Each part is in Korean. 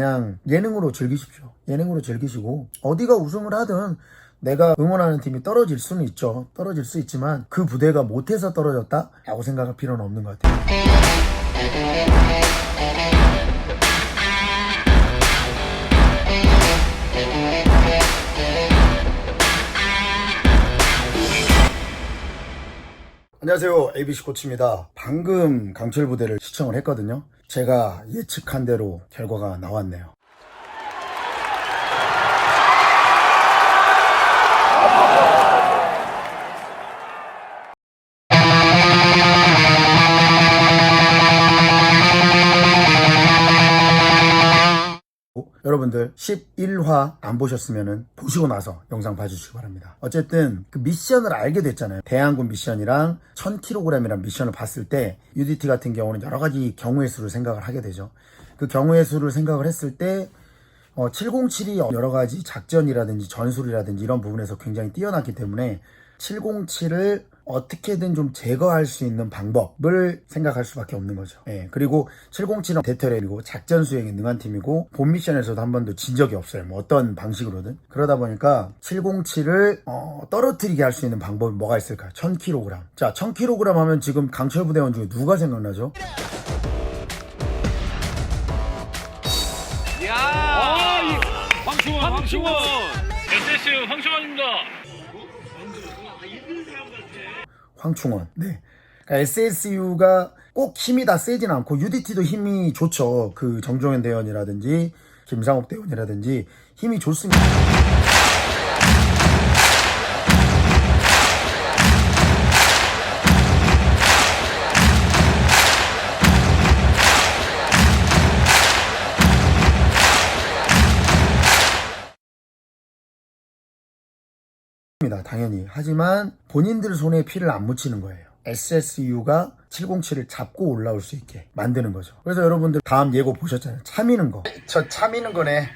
그냥 예능으로 즐기십시오. 예능으로 즐기시고 어디가 우승을 하든 내가 응원하는 팀이 떨어질 수는 있죠. 떨어질 수 있지만 그 부대가 못해서 떨어졌다? 라고 생각할 필요는 없는 것 같아요. 안녕하세요, ABC 코치입니다. 방금 강철 부대를 시청을 했거든요. 제가 예측한 대로 결과가 나왔네요. 여러분들 11화 안 보셨으면 보시고 나서 영상 봐주시기 바랍니다. 어쨌든 그 미션을 알게 됐잖아요. 대항군 미션이랑 1000kg이라는 미션을 봤을 때 UDT 같은 경우는 여러 가지 경우의 수를 생각을 하게 되죠. 그 경우의 수를 생각을 했을 때 707이 여러 가지 작전이라든지 전술이라든지 이런 부분에서 굉장히 뛰어났기 때문에 707을 어떻게든 좀 제거할 수 있는 방법을 생각할 수밖에 없는 거죠. 그리고 707은 대터랩이고 작전 수행에 능한 팀이고 본 미션에서도 한 번도 진 적이 없어요. 뭐 어떤 방식으로든. 그러다 보니까 707을 떨어뜨리게 할 수 있는 방법이 뭐가 있을까요? 1000kg. 자, 1000kg 하면 지금 강철 부대원 중에 누가 생각나죠? 야! 황충원! SSU 황충원입니다. 황충원. 네. 그러니까 SSU가 꼭 힘이 다 세진 않고 UDT도 힘이 좋죠. 그 정종현 대원이라든지 김상욱 대원이라든지 힘이 좋습니다. 당연히. 하지만 본인들 손에 피를 안 묻히는 거예요. SSU가 707을 잡고 올라올 수 있게 만드는 거죠. 그래서 여러분들 다음 예고 보셨잖아요. 참이는 거. 저 참이는 거네.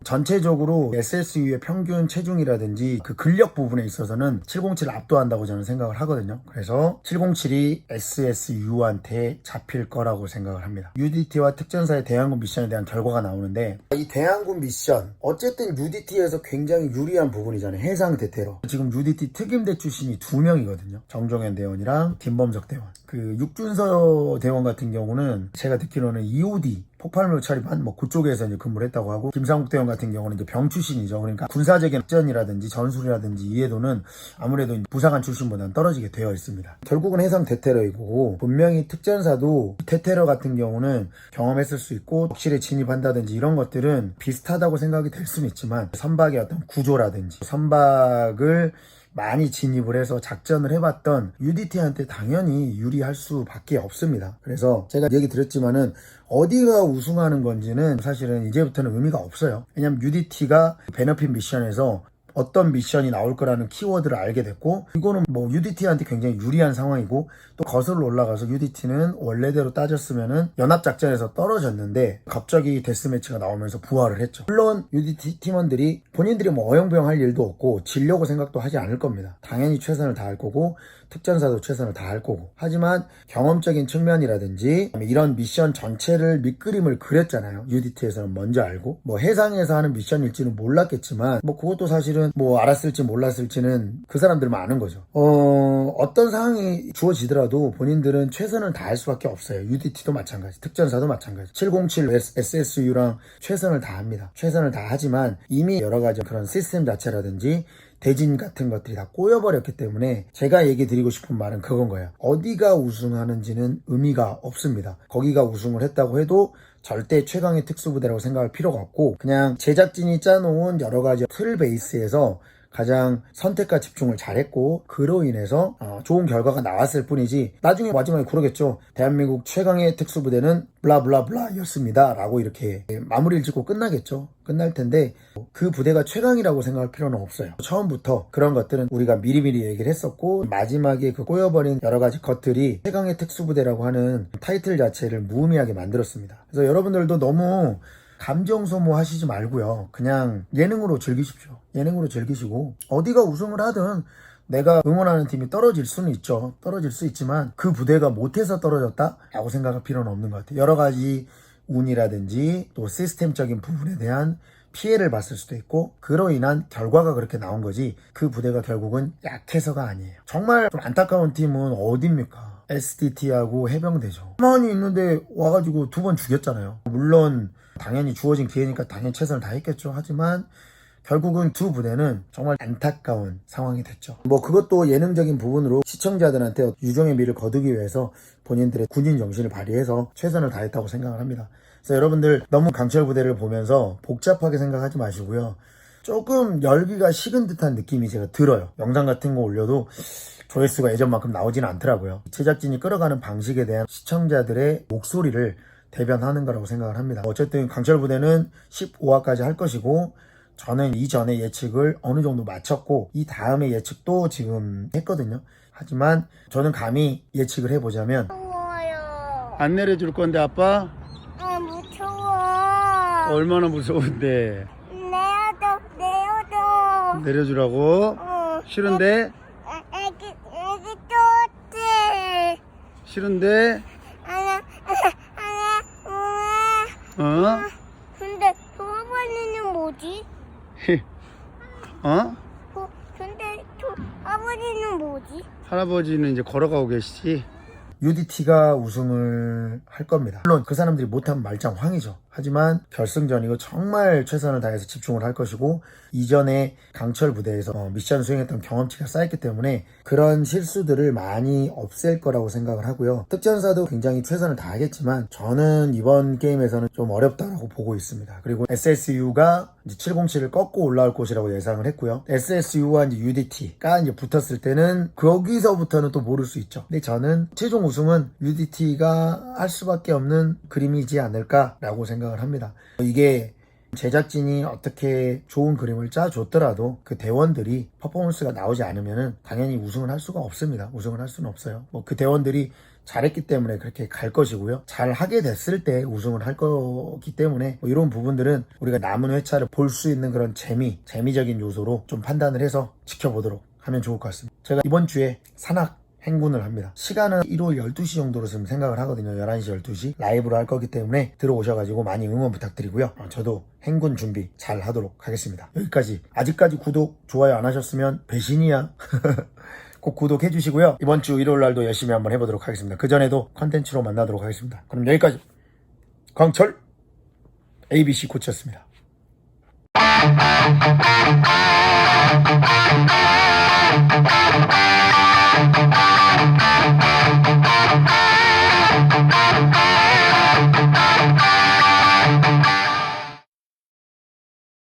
전체적으로 SSU의 평균 체중이라든지 그 근력 부분에 있어서는 707을 압도한다고 저는 생각을 하거든요. 그래서 707이 SSU한테 잡힐 거라고 생각을 합니다. UDT와 특전사의 대항군 미션에 대한 결과가 나오는데 이 대항군 미션 어쨌든 UDT에서 굉장히 유리한 부분이잖아요. 해상 대테러. 지금 UDT 특임대 출신이 2명이거든요. 정종현 대원이랑 김범석 대원. 그 육준서 대원 같은 경우는 제가 듣기로는 EOD 폭발물 처리반 그쪽에서 이제 근무를 했다고 하고 김상욱 대원 같은 경우는 이제 병 출신이죠. 그러니까 군사적인 작전이라든지 전술이라든지 이해도는 아무래도 부사관 출신보다는 떨어지게 되어 있습니다. 결국은 해상 대테러이고 분명히 특전사도 대테러 같은 경우는 경험했을 수 있고 적실에 진입한다든지 이런 것들은 비슷하다고 생각이 될 수는 있지만 선박의 어떤 구조라든지 선박을 많이 진입을 해서 작전을 해봤던 UDT한테 당연히 유리할 수밖에 없습니다. 그래서 제가 얘기 드렸지만은 어디가 우승하는 건지는 사실은 이제부터는 의미가 없어요. 왜냐면 UDT가 베너핏 미션에서 어떤 미션이 나올 거라는 키워드를 알게 됐고 이거는 UDT한테 굉장히 유리한 상황이고 또 거슬러 올라가서 UDT는 원래대로 따졌으면은 연합작전에서 떨어졌는데 갑자기 데스매치가 나오면서 부활을 했죠. 물론 UDT 팀원들이 본인들이 어영부영 할 일도 없고 지려고 생각도 하지 않을 겁니다. 당연히 최선을 다할 거고 특전사도 최선을 다할 거고 하지만 경험적인 측면이라든지 이런 미션 전체를 밑그림을 그렸잖아요. UDT에서는 먼저 알고 해상에서 하는 미션일지는 몰랐겠지만 그것도 사실은 알았을지 몰랐을지는 그 사람들만 아는 거죠. 어떤 상황이 주어지더라도 본인들은 최선을 다할 수밖에 없어요. UDT도 마찬가지, 특전사도 마찬가지. 707 SSU랑 최선을 다합니다. 최선을 다하지만 이미 여러 가지 그런 시스템 자체라든지 대진 같은 것들이 다 꼬여버렸기 때문에 제가 얘기 드리고 싶은 말은 그건 거예요. 어디가 우승하는지는 의미가 없습니다. 거기가 우승을 했다고 해도 절대 최강의 특수부대라고 생각할 필요가 없고 그냥 제작진이 짜놓은 여러 가지 틀 베이스에서 가장 선택과 집중을 잘했고 그로 인해서 좋은 결과가 나왔을 뿐이지 나중에 마지막에 그러겠죠. 대한민국 최강의 특수부대는 블라블라블라 였습니다 라고 이렇게 마무리를 짓고 끝나겠죠. 끝날 텐데 그 부대가 최강이라고 생각할 필요는 없어요. 처음부터 그런 것들은 우리가 미리미리 얘기를 했었고 마지막에 그 꼬여버린 여러 가지 것들이 최강의 특수부대라고 하는 타이틀 자체를 무의미하게 만들었습니다. 그래서 여러분들도 너무 감정 소모하시지 말고요. 그냥 예능으로 즐기십시오. 예능으로 즐기시고 어디가 우승을 하든 내가 응원하는 팀이 떨어질 수는 있죠. 떨어질 수 있지만 그 부대가 못해서 떨어졌다? 라고 생각할 필요는 없는 것 같아요. 여러 가지 운이라든지 또 시스템적인 부분에 대한 피해를 봤을 수도 있고 그로 인한 결과가 그렇게 나온 거지 그 부대가 결국은 약해서가 아니에요. 정말 좀 안타까운 팀은 어딥니까? SDT하고 해병대죠. 가만히 있는데 와가지고 2번 죽였잖아요. 물론 당연히 주어진 기회니까 당연히 최선을 다했겠죠. 하지만 결국은 두 부대는 정말 안타까운 상황이 됐죠. 뭐 그것도 예능적인 부분으로 시청자들한테 유종의 미를 거두기 위해서 본인들의 군인 정신을 발휘해서 최선을 다했다고 생각을 합니다. 그래서 여러분들 너무 강철 부대를 보면서 복잡하게 생각하지 마시고요. 조금 열기가 식은 듯한 느낌이 제가 들어요. 영상 같은 거 올려도 조회수가 예전만큼 나오지는 않더라고요. 제작진이 끌어가는 방식에 대한 시청자들의 목소리를 대변하는 거라고 생각을 합니다. 어쨌든 강철 부대는 15화까지 할 것이고 저는 이전에 예측을 어느 정도 마쳤고 이 다음에 예측도 지금 했거든요. 하지만 저는 감히 예측을 해보자면 무서워요. 안 내려줄 건데 아빠? 무서워. 얼마나 무서운데 내어도. 내려주라고? 싫은데? 애기 쫓지. 싫은데? 아니야. 어? 근데 아버지는 뭐지? 어? 근데 아버지는 뭐지? 할아버지는 이제 걸어가고 계시지. UDT가 우승을 할 겁니다. 물론 그 사람들이 못하면 말짱황이죠. 하지만 결승전이고 정말 최선을 다해서 집중을 할 것이고 이전에 강철 부대에서 미션 수행했던 경험치가 쌓였기 때문에 그런 실수들을 많이 없앨 거라고 생각을 하고요. 특전사도 굉장히 최선을 다하겠지만 저는 이번 게임에서는 좀 어렵다고 보고 있습니다. 그리고 SSU가 이제 707을 꺾고 올라올 것이라고 예상을 했고요. SSU와 이제 UDT가 이제 붙었을 때는 거기서부터는 또 모를 수 있죠. 근데 저는 최종 우승은 UDT가 할 수밖에 없는 그림이지 않을까라고 생각을 합니다. 이게 제작진이 어떻게 좋은 그림을 짜줬더라도 그 대원들이 퍼포먼스가 나오지 않으면 당연히 우승을 할 수가 없습니다. 우승을 할 수는 없어요. 뭐 그 대원들이 잘했기 때문에 그렇게 갈 것이고요. 잘 하게 됐을 때 우승을 할 거기 때문에 뭐 이런 부분들은 우리가 남은 회차를 볼 수 있는 그런 재미적인 요소로 좀 판단을 해서 지켜보도록 하면 좋을 것 같습니다. 제가 이번 주에 산악 행군을 합니다. 시간은 1월 12시 정도로 지금 생각을 하거든요. 11시, 12시 라이브로 할 거기 때문에 들어오셔가지고 많이 응원 부탁드리고요. 저도 행군 준비 잘 하도록 하겠습니다. 여기까지. 아직까지 구독, 좋아요 안 하셨으면 배신이야. 꼭 구독해 주시고요. 이번 주 일요일 날도 열심히 한번 해보도록 하겠습니다. 그 전에도 컨텐츠로 만나도록 하겠습니다. 그럼 여기까지 강철 ABC 코치였습니다.